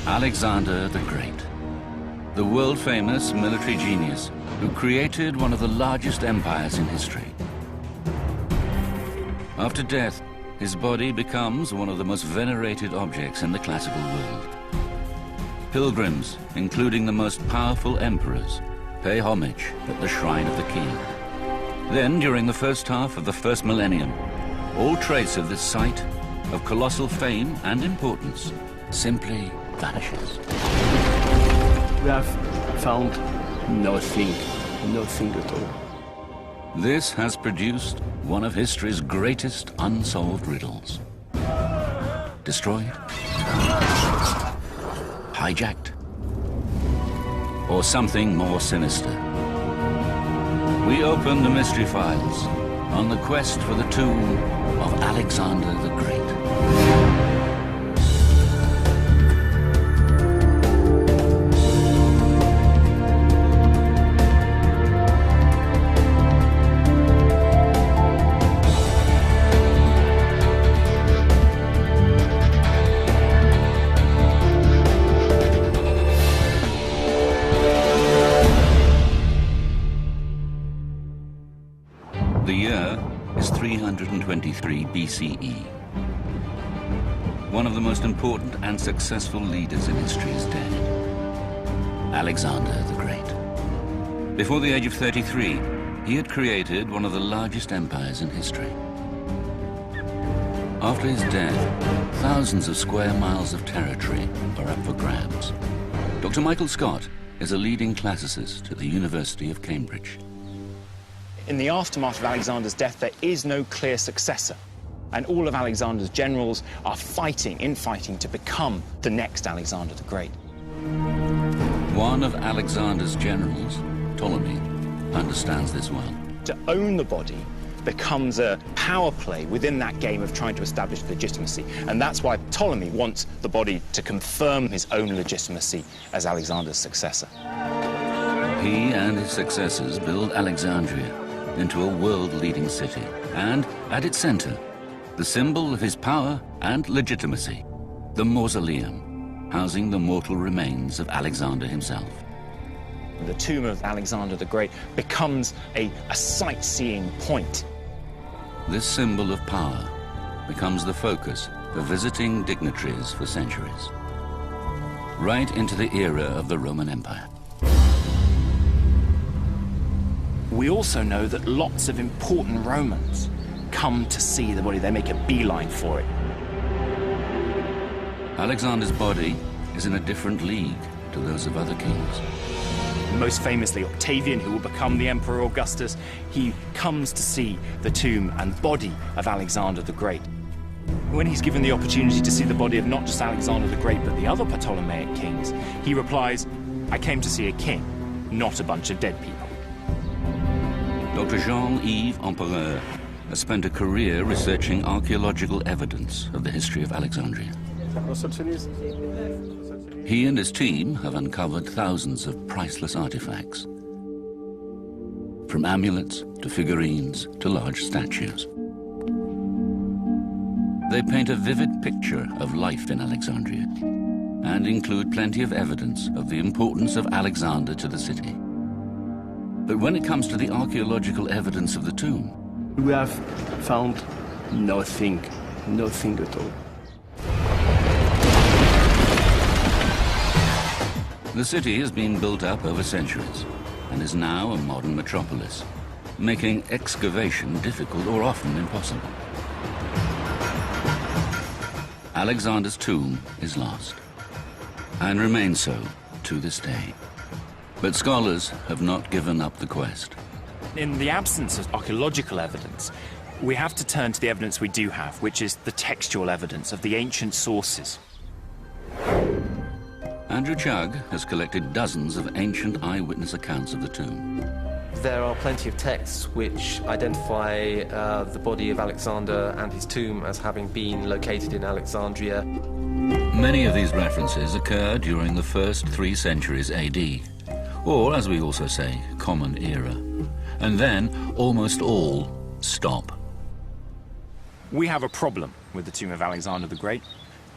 Alexander the Great, the world-famous military genius who created one of the largest empires in history. After death, his body becomes one of the most venerated objects in the classical world. Pilgrims, including the most powerful emperors, pay homage at the shrine of the king. Then, during the first half of the first millennium, all trace of this site, of colossal fame and importance, simply vanishes. We have found nothing at all. This has produced one of history's greatest unsolved riddles. Destroyed? Hijacked? Or something more sinister? We open the mystery files on the quest for the tomb of Alexander the Great. The year is 323 BCE. One of the most important and successful leaders in history is dead. Alexander the Great. Before the age of 33, he had created one of the largest empires in history. After his death, thousands of square miles of territory are up for grabs. Dr. Michael Scott is a leading classicist at the University of Cambridge. In the aftermath of Alexander's death, there is no clear successor. And all of Alexander's generals are infighting to become the next Alexander the Great. One of Alexander's generals, Ptolemy, understands this well. To own the body becomes a power play within that game of trying to establish legitimacy. And that's why Ptolemy wants the body to confirm his own legitimacy as Alexander's successor. He and his successors build Alexandria into a world-leading city, and at its center, the symbol of his power and legitimacy, the mausoleum, housing the mortal remains of Alexander himself. The tomb of Alexander the Great becomes a sightseeing point. This symbol of power becomes the focus for visiting dignitaries for centuries, right into the era of the Roman Empire. We also know that lots of important Romans come to see the body. They make a beeline for it. Alexander's body is in a different league to those of other kings. Most famously, Octavian, who will become the Emperor Augustus, he comes to see the tomb and body of Alexander the Great. When he's given the opportunity to see the body of not just Alexander the Great, but the other Ptolemaic kings, he replies, "I came to see a king, not a bunch of dead people." Dr. Jean-Yves has spent a career researching archaeological evidence of the history of Alexandria. He and his team have uncovered thousands of priceless artifacts, from amulets to figurines to large statues. They paint a vivid picture of life in Alexandria and include plenty of evidence of the importance of Alexander to the city. But when it comes to the archaeological evidence of the tomb, We have found nothing at all. the city has been built up over centuries and is now a modern metropolis, making excavation difficult or often impossible. Alexander's tomb is lost, and remains so to this day. But scholars have not given up the quest. In the absence of archaeological evidence, we have to turn to the evidence we do have, which is the textual evidence of the ancient sources. Andrew Chugg has collected dozens of ancient eyewitness accounts of the tomb. There are plenty of texts which identify the body of Alexander and his tomb as having been located in Alexandria. Many of these references occur during the first 3 centuries AD, or, as we also say, Common Era. And then almost all stop. We have a problem with the tomb of Alexander the Great.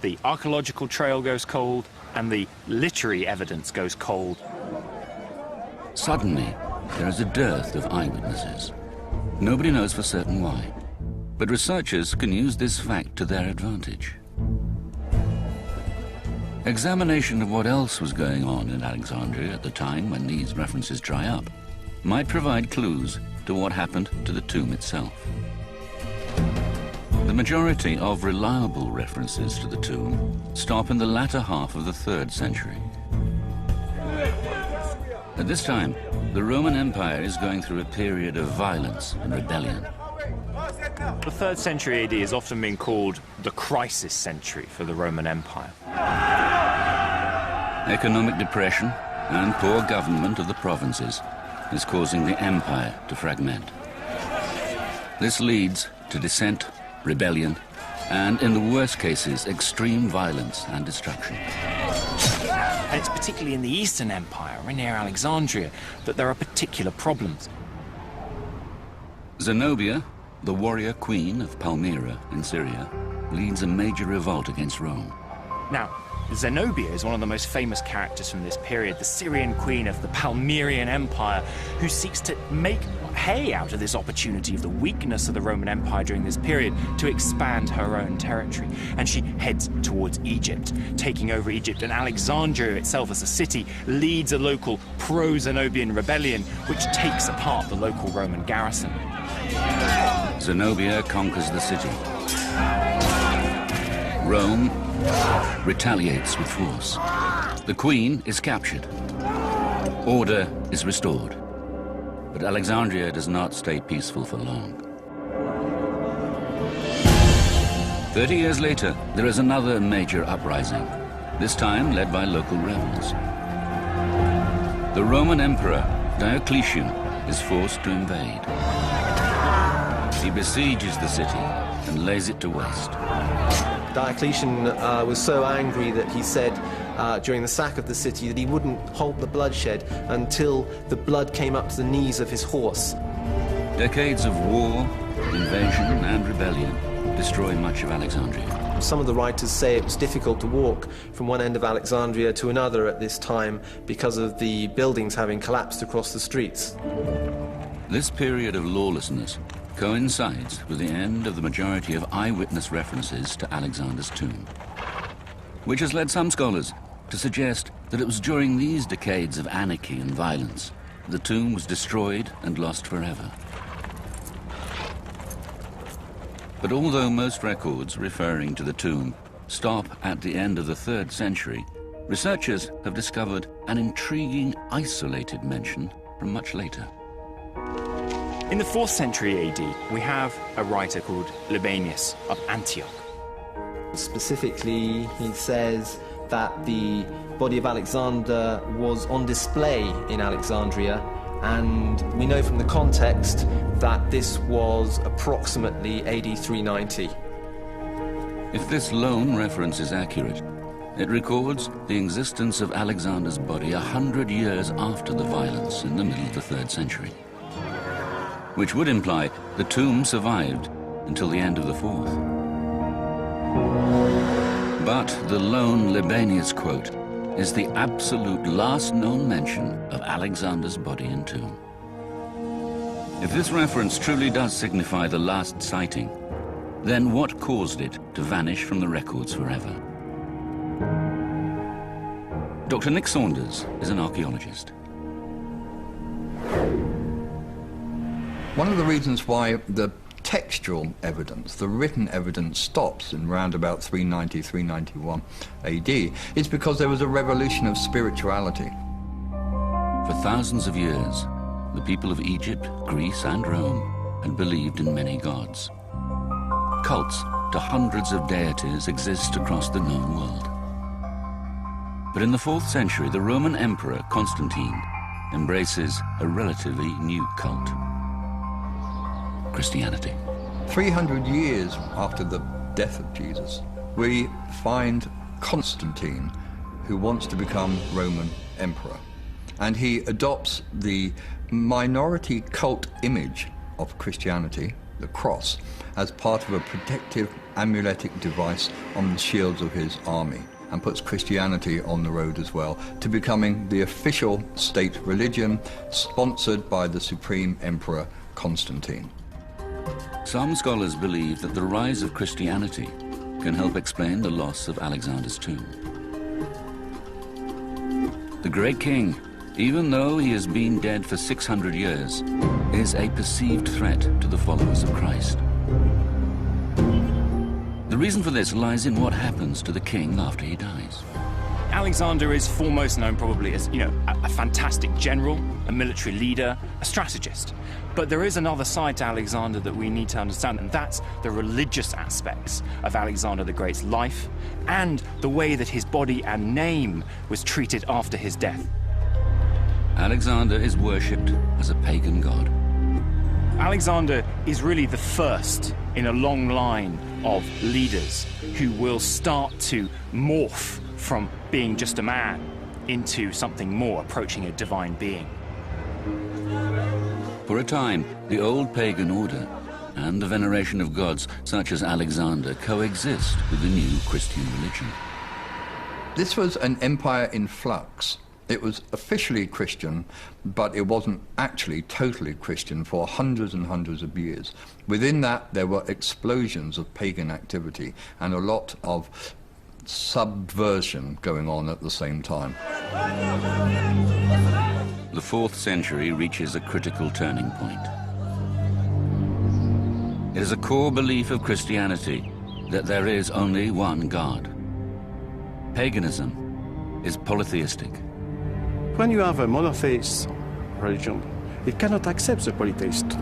the archaeological trail goes cold, and the literary evidence goes cold. Suddenly, there is a dearth of eyewitnesses. Nobody knows for certain why, but researchers can use this fact to their advantage. Examination of what else was going on in Alexandria at the time when these references dry up might provide clues to what happened to the tomb itself. The majority of reliable references to the tomb stop in the latter half of the 3rd century. At this time, the Roman Empire is going through a period of violence and rebellion. The 3rd century AD has often been called the crisis century for the Roman Empire. Economic depression and poor government of the provinces is causing the empire to fragment. This leads to dissent, rebellion, and in the worst cases, extreme violence and destruction. And it's particularly in the Eastern Empire, or near Alexandria, that there are particular problems. Zenobia, the warrior queen of Palmyra in Syria, leads a major revolt against Rome. Now, Zenobia is one of the most famous characters from this period, the Syrian queen of the Palmyrian Empire, who seeks to make hay out of this opportunity of the weakness of the Roman Empire during this period to expand her own territory. And she heads towards Egypt, taking over Egypt, and Alexandria itself as a city leads a local pro-Zenobian rebellion which takes apart the local Roman garrison. Zenobia conquers the city. Rome retaliates with force. The queen is captured. Order is restored. But Alexandria does not stay peaceful for long. 30 years later, there is another major uprising, this time led by local rebels. The Roman Emperor Diocletian is forced to invade. He besieges the city and lays it to waste. Diocletian was so angry that he said during the sack of the city that he wouldn't halt the bloodshed until the blood came up to the knees of his horse. Decades of war, invasion and rebellion destroy much of Alexandria. Some of the writers say it was difficult to walk from one end of Alexandria to another at this time because of the buildings having collapsed across the streets. This period of lawlessness coincides with the end of the majority of eyewitness references to Alexander's tomb, which has led some scholars to suggest that it was during these decades of anarchy and violence the tomb was destroyed and lost forever. But although most records referring to the tomb stop at the end of the 3rd century, researchers have discovered an intriguing isolated mention from much later. In the 4th century AD, we have a writer called Libanius of Antioch. Specifically, he says that the body of Alexander was on display in Alexandria, and we know from the context that this was approximately AD 390. If this lone reference is accurate, it records the existence of Alexander's body 100 years after the violence in the middle of the 3rd century, which would imply the tomb survived until the end of the 4th. But the lone Libanius quote is the absolute last known mention of Alexander's body and tomb. If this reference truly does signify the last sighting, then what caused it to vanish from the records forever? Dr. Nick Saunders is an archaeologist. One of the reasons why the textual evidence, the written evidence, stops in round about 390, 391 AD is because there was a revolution of spirituality. For thousands of years, the people of Egypt, Greece and Rome had believed in many gods. Cults to hundreds of deities exist across the known world. But in the 4th century, the Roman Emperor Constantine embraces a relatively new cult: Christianity. 300 years after the death of Jesus, we find Constantine, who wants to become Roman emperor. And he adopts the minority cult image of Christianity, the cross, as part of a protective amuletic device on the shields of his army, and puts Christianity on the road as well, to becoming the official state religion, sponsored by the Supreme Emperor Constantine. Some scholars believe that the rise of Christianity can help explain the loss of Alexander's tomb. The great king, even though he has been dead for 600 years, is a perceived threat to the followers of Christ. The reason for this lies in what happens to the king after he dies. Alexander is foremost known probably as, a fantastic general, a military leader, a strategist. But there is another side to Alexander that we need to understand, and that's the religious aspects of Alexander the Great's life and the way that his body and name was treated after his death. Alexander is worshipped as a pagan god. Alexander is really the first in a long line of leaders who will start to morph from being just a man into something more, approaching a divine being. For a time, the old pagan order and the veneration of gods such as Alexander coexist with the new Christian religion. This was an empire in flux. It was officially Christian, but it wasn't actually totally Christian for hundreds and hundreds of years. Within that, there were explosions of pagan activity and a lot of subversion going on at the same time. The 4th century reaches a critical turning point. It is a core belief of Christianity that there is only one God. Paganism is polytheistic. When you have a monotheist religion, it cannot accept the polytheist.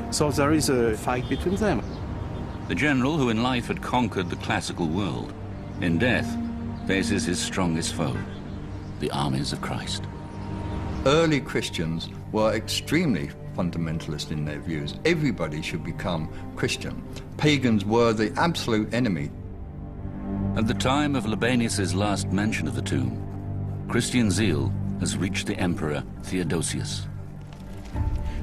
So there is a fight between them. The general who in life had conquered the classical world, in death faces his strongest foe, the armies of Christ. Early Christians were extremely fundamentalist in their views. Everybody should become Christian. Pagans were the absolute enemy. At the time of Libanius's last mention of the tomb, Christian zeal has reached the Emperor Theodosius.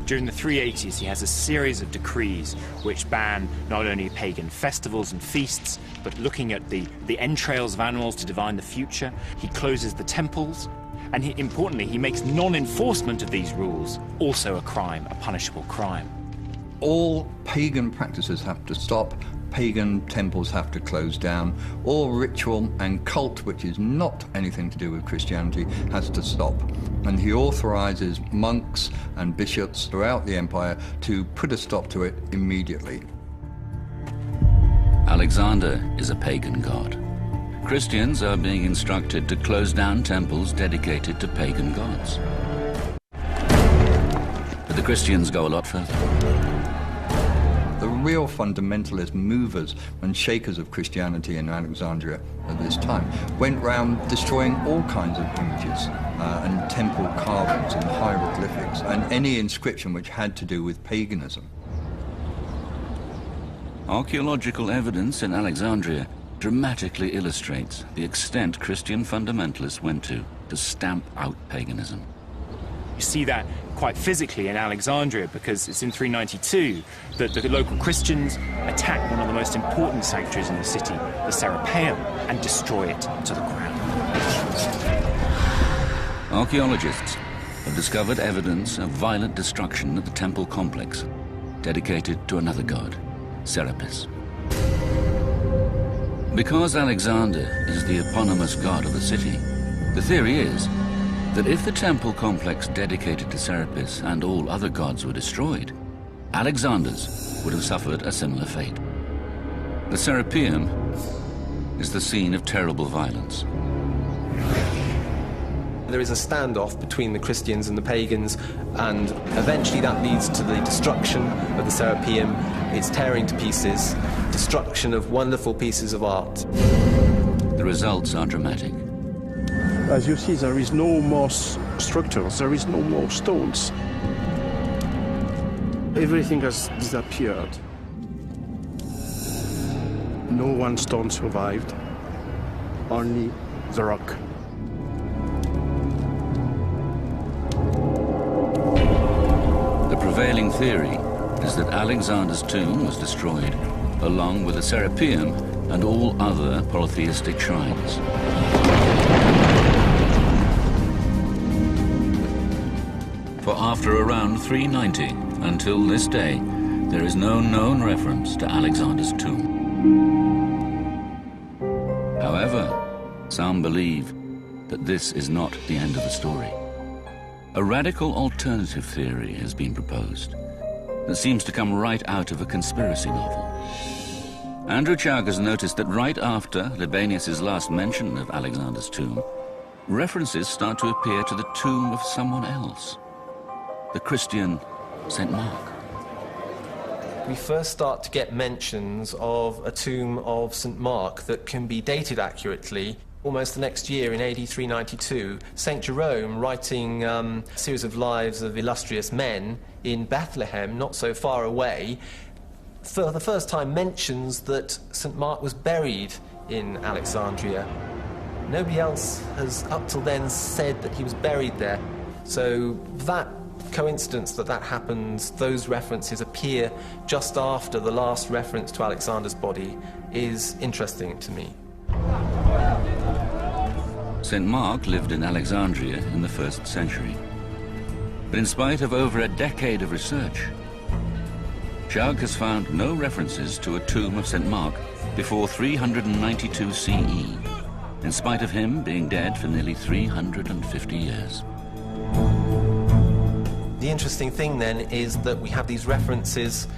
During the 380s, he has a series of decrees which ban not only pagan festivals and feasts, but looking at the entrails of animals to divine the future. He closes the temples, and importantly, he makes non-enforcement of these rules also a crime, a punishable crime. All pagan practices have to stop. Pagan temples have to close down. All ritual and cult, which is not anything to do with Christianity, has to stop. And he authorizes monks and bishops throughout the empire to put a stop to it immediately. Alexander is a pagan god. Christians are being instructed to close down temples dedicated to pagan gods. But the Christians go a lot further. The real fundamentalist movers and shakers of Christianity in Alexandria at this time went round destroying all kinds of images and temple carvings and hieroglyphics and any inscription which had to do with paganism. Archaeological evidence in Alexandria dramatically illustrates the extent Christian fundamentalists went to stamp out paganism. You see that quite physically in Alexandria, because it's in 392 that the local Christians attack one of the most important sanctuaries in the city, the Serapeum, and destroy it to the ground. Archaeologists have discovered evidence of violent destruction at the temple complex, dedicated to another god, Serapis. Because Alexander is the eponymous god of the city, the theory is that if the temple complex dedicated to Serapis and all other gods were destroyed, Alexander's would have suffered a similar fate. The Serapeum is the scene of terrible violence. There is a standoff between the Christians and the pagans, and eventually that leads to the destruction of the Serapeum, its tearing to pieces, destruction of wonderful pieces of art. The results are dramatic. As you see, there is no more structures, there is no more stones. Everything has disappeared. No one stone survived, only the rock. The prevailing theory is that Alexander's tomb was destroyed along with the Serapeum and all other polytheistic shrines. For after around 390, until this day, there is no known reference to Alexander's tomb. However, some believe that this is not the end of the story. A radical alternative theory has been proposed that seems to come right out of a conspiracy novel. Andrew Chugg has noticed that right after Libanius's last mention of Alexander's tomb, references start to appear to the tomb of someone else, the Christian St. Mark. We first start to get mentions of a tomb of St. Mark that can be dated accurately. Almost the next year, in AD 392, St. Jerome, writing a series of lives of illustrious men in Bethlehem, not so far away, for the first time mentions that St. Mark was buried in Alexandria. Nobody else has up till then said that he was buried there. So that coincidence that happens, those references appear just after the last reference to Alexander's body, is interesting to me. St. Mark lived in Alexandria in the 1st century. But in spite of over a decade of research, Chugg has found no references to a tomb of St. Mark before 392 CE, in spite of him being dead for nearly 350 years. The interesting thing then is that we have these references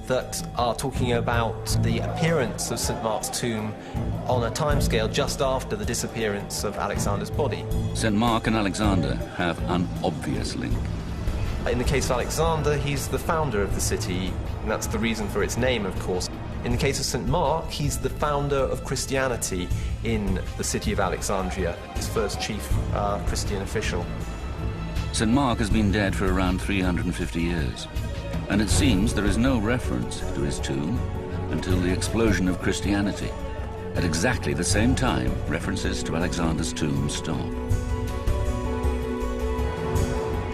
that are talking about the appearance of St. Mark's tomb on a timescale just after the disappearance of Alexander's body. St. Mark and Alexander have an obvious link. In the case of Alexander, he's the founder of the city, and that's the reason for its name, of course. In the case of St. Mark, he's the founder of Christianity in the city of Alexandria, his first chief Christian official. St. Mark has been dead for around 350 years, and it seems there is no reference to his tomb until the explosion of Christianity. At exactly the same time, references to Alexander's tomb stop.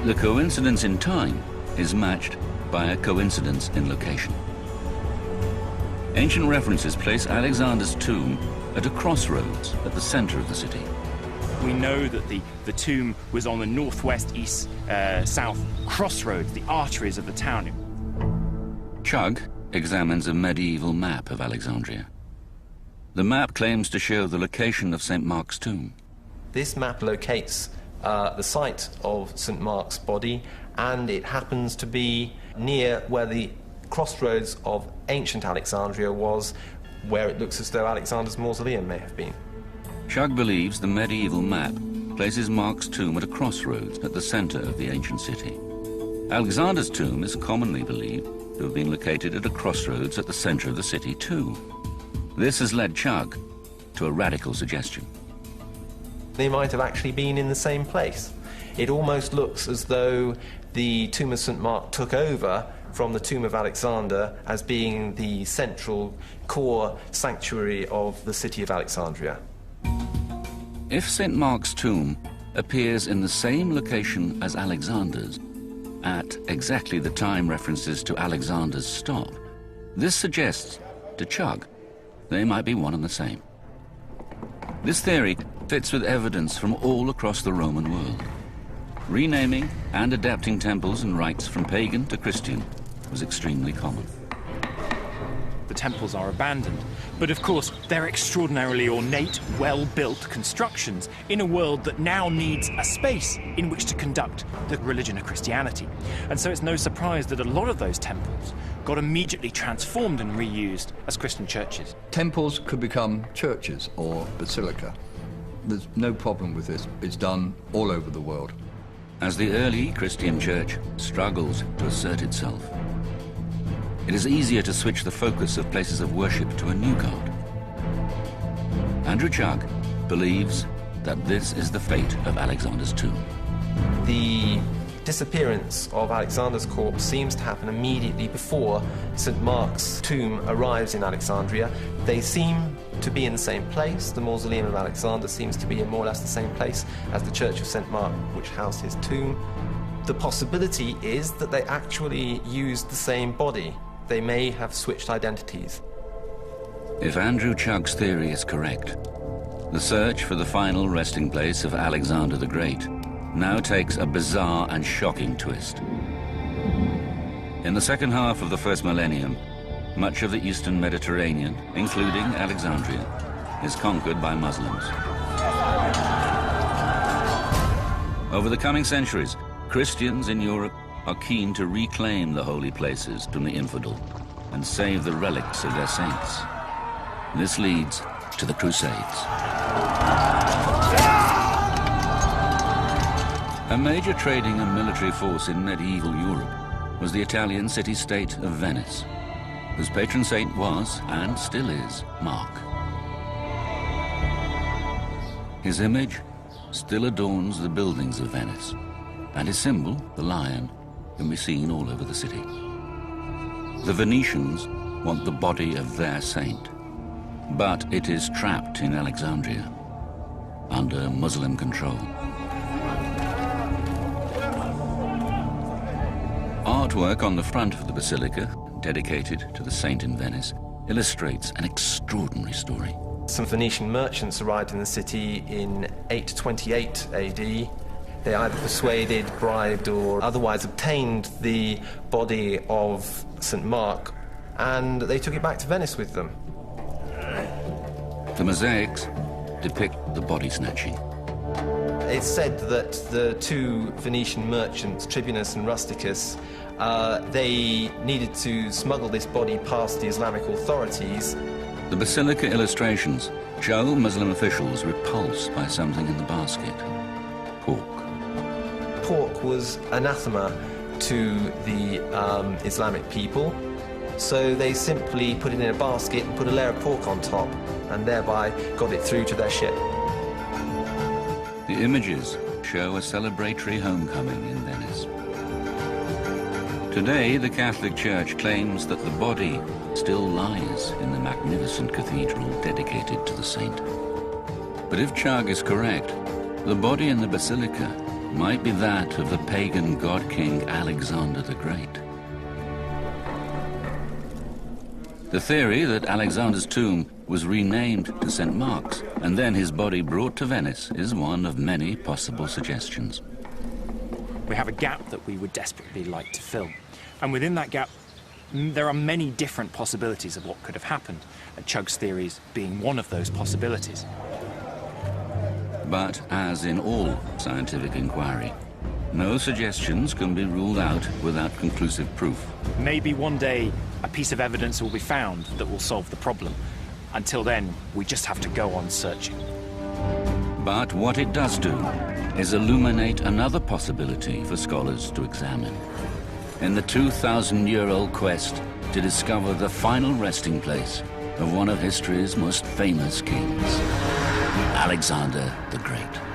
The coincidence in time is matched by a coincidence in location. Ancient references place Alexander's tomb at a crossroads at the center of the city. We know that the tomb was on the northwest, east, south crossroads, the arteries of the town. Chugg examines a medieval map of Alexandria. The map claims to show the location of St. Mark's tomb. This map locates the site of St. Mark's body, and it happens to be near where the crossroads of ancient Alexandria was, where it looks as though Alexander's mausoleum may have been. Chugg believes the medieval map places Mark's tomb at a crossroads at the center of the ancient city. Alexander's tomb is commonly believed to have been located at a crossroads at the center of the city too. This has led Chugg to a radical suggestion. They might have actually been in the same place. It almost looks as though the tomb of St. Mark took over from the tomb of Alexander as being the central core sanctuary of the city of Alexandria. If St. Mark's tomb appears in the same location as Alexander's, at exactly the time references to Alexander's stop, this suggests to Chugg they might be one and the same. This theory fits with evidence from all across the Roman world. Renaming and adapting temples and rites from pagan to Christian was extremely common. The temples are abandoned, but of course they're extraordinarily ornate, well-built constructions in a world that now needs a space in which to conduct the religion of Christianity. And so it's no surprise that a lot of those temples got immediately transformed and reused as Christian churches. Temples could become churches or basilica. There's no problem with this. It's done all over the world. As the early Christian church struggles to assert itself, it is easier to switch the focus of places of worship to a new god. Andrew Chugg believes that this is the fate of Alexander's tomb. The disappearance of Alexander's corpse seems to happen immediately before St. Mark's tomb arrives in Alexandria. They seem to be in the same place. The mausoleum of Alexander seems to be in more or less the same place as the church of St. Mark, which housed his tomb. The possibility is that they actually used the same body. They may have switched identities. If Andrew Chugg's theory is correct, the search for the final resting place of Alexander the Great now takes a bizarre and shocking twist. In the second half of the first millennium, much of the eastern Mediterranean, including Alexandria, is conquered by Muslims. Over the coming centuries, Christians in Europe are keen to reclaim the holy places from the infidel and save the relics of their saints. This leads to the Crusades. A major trading and military force in medieval Europe was the Italian city-state of Venice, whose patron saint was, and still is, Mark. His image still adorns the buildings of Venice, and his symbol, the lion, can be seen all over the city. The Venetians want the body of their saint, but it is trapped in Alexandria, under Muslim control. Artwork on the front of the basilica, dedicated to the saint in Venice, illustrates an extraordinary story. Some Venetian merchants arrived in the city in 828 AD. They either persuaded, bribed, or otherwise obtained the body of St. Mark, and they took it back to Venice with them. The mosaics depict the body snatching. It's said that the two Venetian merchants, Tribunus and Rusticus, they needed to smuggle this body past the Islamic authorities. The basilica illustrations show Muslim officials repulsed by something in the basket: pork. Pork was anathema to the Islamic people, so they simply put it in a basket and put a layer of pork on top, and thereby got it through to their ship. The images show a celebratory homecoming in Venice. Today, the Catholic Church claims that the body still lies in the magnificent cathedral dedicated to the saint. But if Chug is correct, the body in the basilica might be that of the pagan god-king Alexander the Great. The theory that Alexander's tomb was renamed to St. Mark's and then his body brought to Venice is one of many possible suggestions. We have a gap that we would desperately like to fill. And within that gap, there are many different possibilities of what could have happened, and Chug's theories being one of those possibilities. But as in all scientific inquiry, no suggestions can be ruled out without conclusive proof. Maybe one day a piece of evidence will be found that will solve the problem. Until then, we just have to go on searching. But what it does do is illuminate another possibility for scholars to examine. In the 2,000-year-old quest to discover the final resting place of one of history's most famous kings, Alexander the Great.